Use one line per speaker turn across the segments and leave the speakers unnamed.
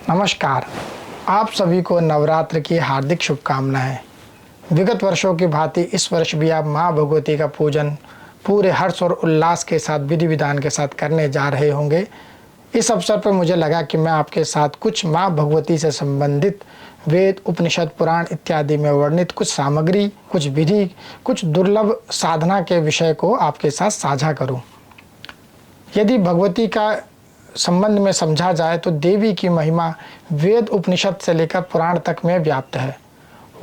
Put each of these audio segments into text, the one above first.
नमस्कार। आप सभी को नवरात्र की हार्दिक शुभकामनाएं। विगत वर्षों की भांति इस वर्ष भी आप माँ भगवती का पूजन पूरे हर्ष और उल्लास के साथ विधि विधान के साथ करने जा रहे होंगे। इस अवसर पर मुझे लगा कि मैं आपके साथ कुछ माँ भगवती से संबंधित वेद, उपनिषद, पुराण इत्यादि में वर्णित कुछ सामग्री, कुछ विधि, कुछ दुर्लभ साधना के विषय को आपके साथ साझा करूं। यदि भगवती का संबंध में समझा जाए तो देवी की महिमा वेद, उपनिषद से लेकर पुराण तक में व्याप्त है।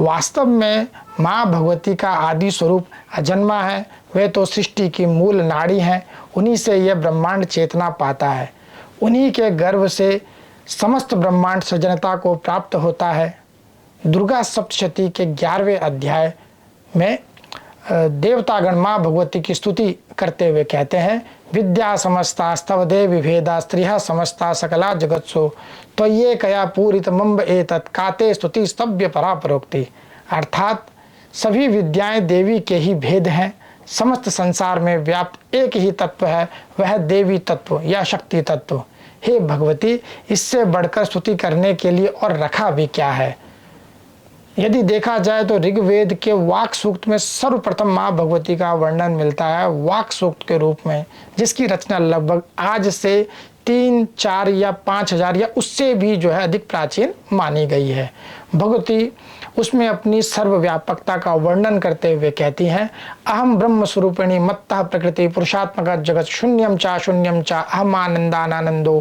वास्तव में माँ भगवती का आदि स्वरूप अजन्मा है। वे तो सृष्टि की मूल नाड़ी हैं। उन्हीं से यह ब्रह्मांड चेतना पाता है। उन्हीं के गर्भ से समस्त ब्रह्मांड सृजनता को प्राप्त होता है। दुर्गा सप्तशती के 11वें अध्याय में देवतागण माँ भगवती की स्तुति करते हुए कहते हैं, विद्या समस्ता स्तव देवी भेदा स्त्रियः समस्ता सकला जगत्सु तो ये कया पूरित मम्ब एतत् काते स्तुति स्तव्य परापरोक्ति। अर्थात सभी विद्याएं देवी के ही भेद हैं। समस्त संसार में व्याप्त एक ही तत्व है, वह देवी तत्व या शक्ति तत्व। हे भगवती, इससे बढ़कर स्तुति करने के लिए और रखा भी क्या है। यदि देखा जाए तो ऋग्वेद के वाक सूक्त में सर्वप्रथम माँ भगवती का वर्णन मिलता है वाक सूक्त के रूप में, जिसकी रचना लगभग आज से 3, 4 या 5,000 या उससे भी अधिक प्राचीन मानी गई है। भगवती उसमें अपनी सर्वव्यापकता का वर्णन करते हुए कहती हैं, अहम ब्रह्म स्वरूपिणी मत्तः प्रकृति पुरुषात्मक जगत शून्यम चा अहम आनंदानंदो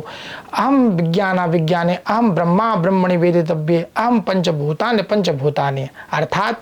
अहम विज्ञाना विज्ञाने अहम ब्रह्मा ब्रह्मणि वेदितव्ये अहम पंचभूतानि। अर्थात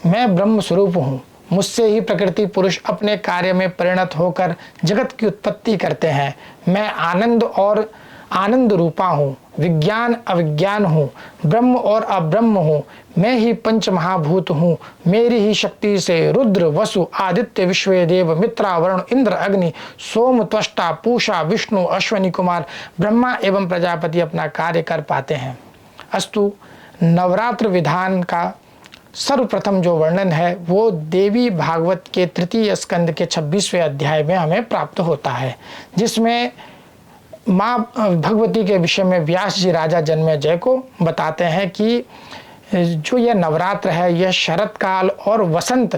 मैं ब्रह्म स्वरूप हूँ, मुझसे ही प्रकृति पुरुष अपने कार्य में परिणत होकर जगत की उत्पत्ति करते हैं। मैं आनंद और आनंद रूपा हूँ, विज्ञान अविज्ञान हूँ, ब्रह्म और अब्रह्म हूँ। मैं ही पंच महाभूत हूँ। मेरी ही शक्ति से रुद्र, वसु, आदित्य, विश्वदेव, मित्रा, वरुण, इंद्र, अग्नि, सोम, त्वष्टा, पूषा, विष्णु, अश्वनी कुमार, ब्रह्मा एवं प्रजापति अपना कार्य कर पाते हैं। अस्तु, नवरात्र विधान का सर्वप्रथम जो वर्णन है वो देवी भागवत के 3 स्कंद के 26वें अध्याय में हमें प्राप्त होता है, जिसमें माँ भगवती के विषय में व्यास जी राजा जन्मेजय को बताते हैं कि जो यह नवरात्र है यह शरत काल और वसंत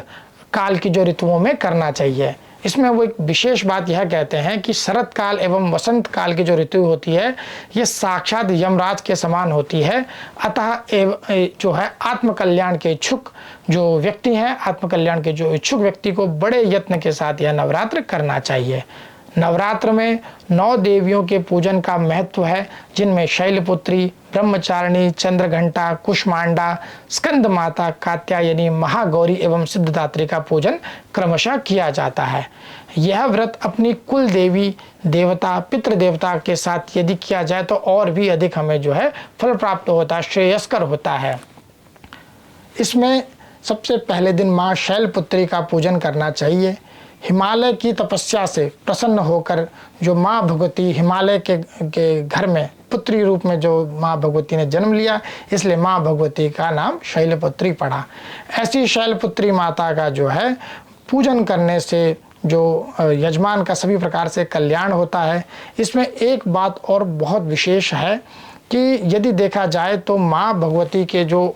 काल की जो ऋतुओं में करना चाहिए। इसमें वो एक विशेष बात यह कहते हैं कि शरत काल एवं वसंत काल की जो ऋतु होती है ये साक्षात यमराज के समान होती है। अतः जो है आत्मकल्याण के इच्छुक जो व्यक्ति हैं, आत्मकल्याण के जो इच्छुक व्यक्ति को बड़े यत्न के साथ यह नवरात्र करना चाहिए। नवरात्र में 9 देवियों के पूजन का महत्व है, जिनमें शैलपुत्री, ब्रह्मचारिणी, चंद्रघंटा, कुष्मांडा, स्कंद माता, कात्यायनी, महागौरी एवं सिद्धदात्री का पूजन क्रमशः किया जाता है। यह व्रत अपनी कुल देवी देवता पितृ देवता के साथ यदि किया जाए तो और भी अधिक हमें फल प्राप्त होता है, श्रेयस्कर होता है। इसमें सबसे पहले दिन माँ शैलपुत्री का पूजन करना चाहिए। हिमालय की तपस्या से प्रसन्न होकर जो माँ भगवती हिमालय के घर में पुत्री रूप में जो माँ भगवती ने जन्म लिया, इसलिए माँ भगवती का नाम शैलपुत्री पड़ा। ऐसी शैलपुत्री माता का पूजन करने से जो यजमान का सभी प्रकार से कल्याण होता है। इसमें एक बात और बहुत विशेष है कि यदि देखा जाए तो माँ भगवती के जो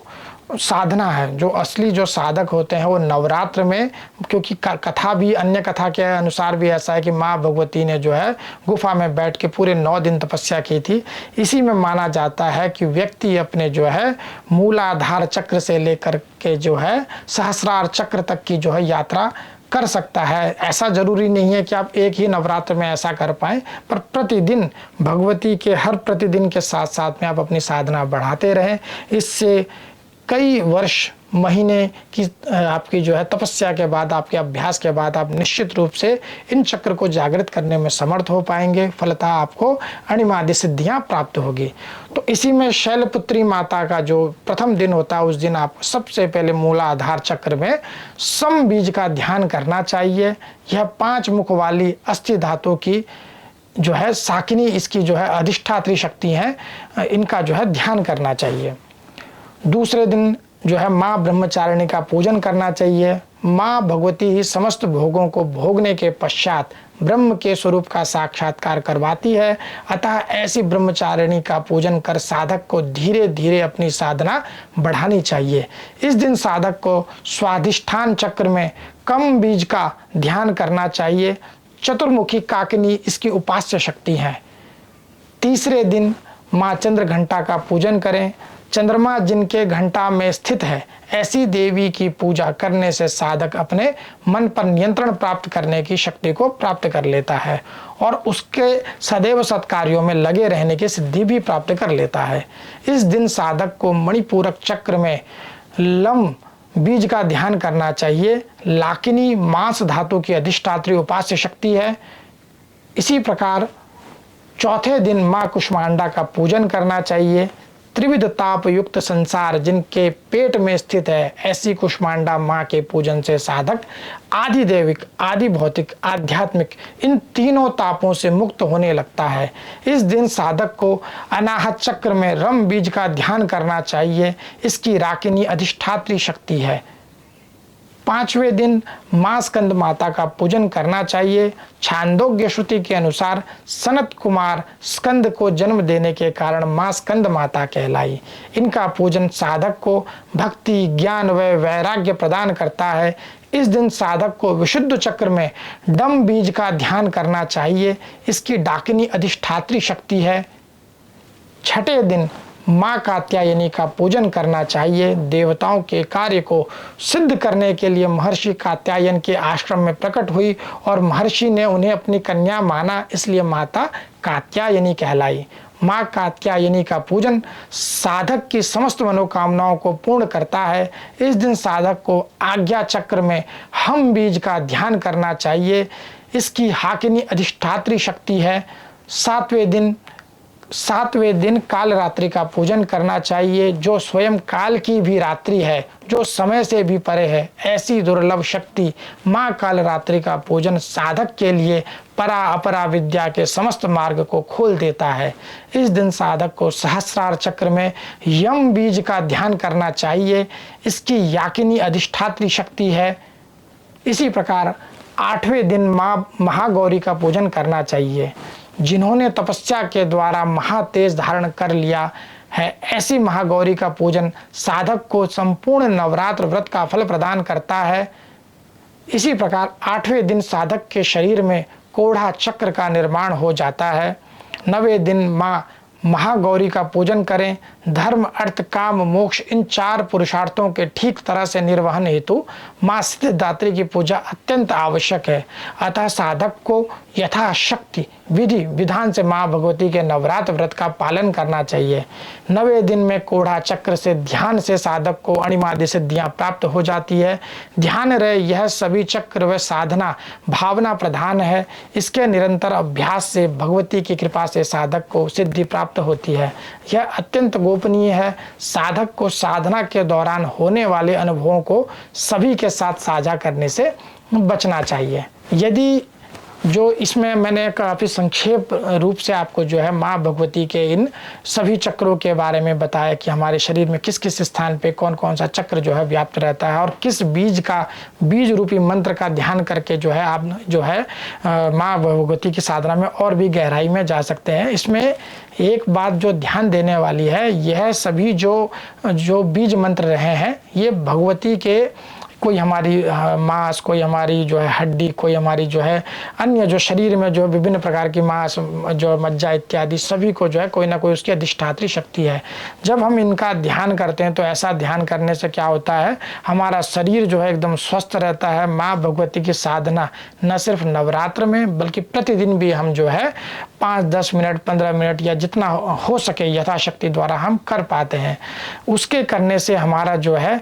साधना है, जो असली जो साधक होते हैं वो नवरात्र में, क्योंकि कथा भी अन्य कथा के अनुसार भी ऐसा है कि माँ भगवती ने गुफा में बैठ के पूरे 9 दिन तपस्या की थी। इसी में माना जाता है कि व्यक्ति अपने मूलाधार चक्र से लेकर के सहस्रार चक्र तक की यात्रा कर सकता है। ऐसा जरूरी नहीं है कि आप एक ही नवरात्र में ऐसा कर पाएं, पर प्रतिदिन भगवती के हर प्रतिदिन के साथ साथ में आप अपनी साधना बढ़ाते रहें। इससे कई वर्ष महीने की आपकी तपस्या के बाद, आपके अभ्यास के बाद आप निश्चित रूप से इन चक्र को जागृत करने में समर्थ हो पाएंगे। फलतः आपको अणिमादि सिद्धियां प्राप्त होगी। तो इसी में शैलपुत्री माता का जो प्रथम दिन होता है उस दिन आपको सबसे पहले मूलाधार चक्र में सम बीज का ध्यान करना चाहिए। यह 5 मुख वाली अस्थि धातु की साकिनी, इसकी अधिष्ठात्री शक्ति है, इनका ध्यान करना चाहिए। दूसरे दिन माँ ब्रह्मचारिणी का पूजन करना चाहिए। माँ भगवती ही समस्त भोगों को भोगने के पश्चात ब्रह्म के स्वरूप का साक्षात्कार करवाती है। अतः ऐसी ब्रह्मचारिणी का पूजन कर साधक को धीरे धीरे अपनी साधना बढ़ानी चाहिए। इस दिन साधक को स्वाधिष्ठान चक्र में कम बीज का ध्यान करना चाहिए। चतुर्मुखी काकिनी इसकी उपास्य शक्ति है। तीसरे दिन माँ चंद्र घंटा का पूजन करें। चंद्रमा जिनके घंटा में स्थित है, ऐसी देवी की पूजा करने से साधक अपने मन पर नियंत्रण प्राप्त करने की शक्ति को प्राप्त कर लेता है और उसके सदैव सत्कार्यों में लगे रहने की सिद्धि भी प्राप्त कर लेता है। इस दिन साधक को मणिपूरक चक्र में लम बीज का ध्यान करना चाहिए। लाकिनी मांस धातु की अधिष्ठात्री उपास्य शक्ति है। इसी प्रकार चौथे दिन माँ कुष्मांडा का पूजन करना चाहिए। त्रिविध ताप युक्त संसार जिनके पेट में स्थित है, ऐसी कुष्मांडा माँ के पूजन से साधक आदि दैविक, आदि भौतिक, आध्यात्मिक इन तीनों तापों से मुक्त होने लगता है। इस दिन साधक को अनाहत चक्र में रम बीज का ध्यान करना चाहिए। इसकी राकिनी अधिष्ठात्री शक्ति है। पांचवें दिन माँ स्कंद माता का पूजन करना चाहिए। छांदोग्य श्रुति के अनुसार सनत कुमार स्कंद को जन्म देने के कारण माँ स्कंद माता कहलाई। इनका पूजन साधक को भक्ति, ज्ञान व वैराग्य प्रदान करता है। इस दिन साधक को विशुद्ध चक्र में डम बीज का ध्यान करना चाहिए। इसकी डाकिनी अधिष्ठात्री शक्ति है। छठे दिन माँ कात्यायनी का पूजन करना चाहिए। देवताओं के कार्य को सिद्ध करने के लिए महर्षि कात्यायन के आश्रम में प्रकट हुई और महर्षि ने उन्हें अपनी कन्या माना, इसलिए माता कात्यायनी कहलाई। माँ कात्यायनी का पूजन साधक की समस्त मनोकामनाओं को पूर्ण करता है। इस दिन साधक को आज्ञा चक्र में हम बीज का ध्यान करना चाहिए। इसकी हाकिनी अधिष्ठात्री शक्ति है। सातवें दिन काल रात्रि का पूजन करना चाहिए, जो स्वयं काल की भी रात्रि है, जो समय से भी परे है। ऐसी दुर्लभ शक्ति माँ काल रात्रि का पूजन साधक के लिए परा अपरा विद्या के समस्त मार्ग को खोल देता है। इस दिन साधक को सहस्रार चक्र में यम बीज का ध्यान करना चाहिए। इसकी याकिनी अधिष्ठात्री शक्ति है। इसी प्रकार आठवें दिन माँ महागौरी का पूजन करना चाहिए। जिन्होंने तपस्या के द्वारा महातेज धारण कर लिया है, ऐसी महागौरी का पूजन साधक को संपूर्ण नवरात्र व्रत का फल प्रदान करता है। इसी प्रकार आठवें दिन साधक के शरीर में कोढ़ा चक्र का निर्माण हो जाता है। नवें दिन माँ महागौरी का पूजन करें। धर्म, अर्थ, काम, मोक्ष इन चार पुरुषार्थों के ठीक तरह से निर्वहन हेतु माँ सिद्धिदात्री की पूजा अत्यंत आवश्यक है। अतः साधक को यथाशक्ति विधि विधान से माँ भगवती के नवरात्र व्रत का पालन करना चाहिए। नवें दिन में कोढ़ा चक्र से ध्यान से साधक को अणिमादि सिद्धियाँ प्राप्त हो जाती है। ध्यान रहे यह सभी चक्र व साधना भावना प्रधान है। इसके निरंतर अभ्यास से भगवती की कृपा से साधक को सिद्धि प्राप्त होती है। यह अत्यंत गोपनीय है। साधक को साधना के दौरान होने वाले अनुभवों को सभी के साथ साझा करने से बचना चाहिए। यदि जो इसमें मैंने काफ़ी संक्षेप रूप से आपको जो है माँ भगवती के इन सभी चक्रों के बारे में बताया कि हमारे शरीर में किस किस स्थान पे कौन कौन सा चक्र जो है व्याप्त रहता है और किस बीज रूपी मंत्र का ध्यान करके जो है आप जो है माँ भगवती की साधना में और भी गहराई में जा सकते हैं। इसमें एक बात जो ध्यान देने वाली है, यह सभी जो बीज मंत्र रहे हैं, ये भगवती के कोई हमारी मांस, कोई हमारी जो है हड्डी, कोई हमारी जो है अन्य जो शरीर में जो विभिन्न प्रकार की मांस, जो मज्जा इत्यादि सभी को जो है कोई ना कोई उसकी अधिष्ठात्री शक्ति है। जब हम इनका ध्यान करते हैं तो ऐसा ध्यान करने से क्या होता है, हमारा शरीर जो है एकदम स्वस्थ रहता है। माँ भगवती की साधना न सिर्फ नवरात्र में बल्कि प्रतिदिन भी हम जो है 5-10 मिनट 15 मिनट या जितना हो सके यथाशक्ति द्वारा हम कर पाते हैं। उसके करने से हमारा जो है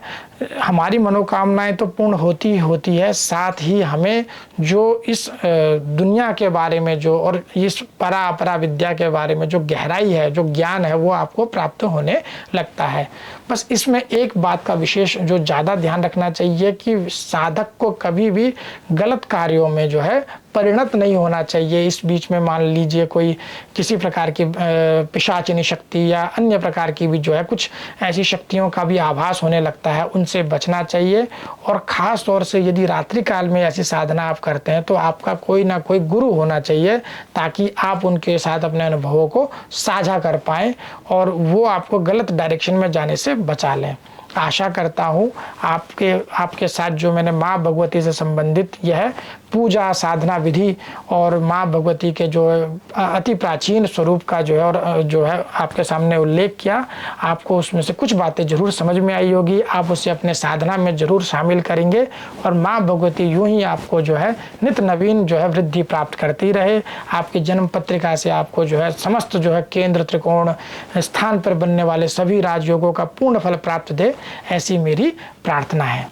हमारी मनोकामनाएं तो पूर्ण होती ही होती है, साथ ही हमें जो इस दुनिया के बारे में जो और इस परा अपरा विद्या के बारे में जो गहराई है, जो ज्ञान है, वो आपको प्राप्त होने लगता है। बस इसमें एक बात का विशेष जो ज़्यादा ध्यान रखना चाहिए कि साधक को कभी भी गलत कार्यों में जो है परिणत नहीं होना चाहिए। इस बीच में मान लीजिए कोई किसी प्रकार की पिशाचिनी शक्ति या अन्य प्रकार की भी जो है कुछ ऐसी शक्तियों का भी आभास होने लगता है, उनसे बचना चाहिए। और ख़ास तौर से यदि रात्रि काल में ऐसी साधना आप करते हैं तो आपका कोई ना कोई गुरु होना चाहिए, ताकि आप उनके साथ अपने अनुभवों को साझा कर पाएँ और वो आपको गलत डायरेक्शन में जाने से बचा लें। आशा करता हूँ आपके साथ जो मैंने माँ भगवती से संबंधित यह पूजा साधना विधि और माँ भगवती के जो अति प्राचीन स्वरूप का जो है और जो है आपके सामने उल्लेख किया, आपको उसमें से कुछ बातें जरूर समझ में आई होगी। आप उसे अपने साधना में जरूर शामिल करेंगे और माँ भगवती यूं ही आपको जो है नित्य नवीन जो है वृद्धि प्राप्त करती रहे। आपकी जन्म पत्रिका से आपको जो है समस्त जो है केंद्र त्रिकोण स्थान पर बनने वाले सभी राजयोगों का पूर्ण फल प्राप्त दे, ऐसी मेरी प्रार्थना है।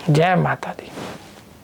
जय माता दी।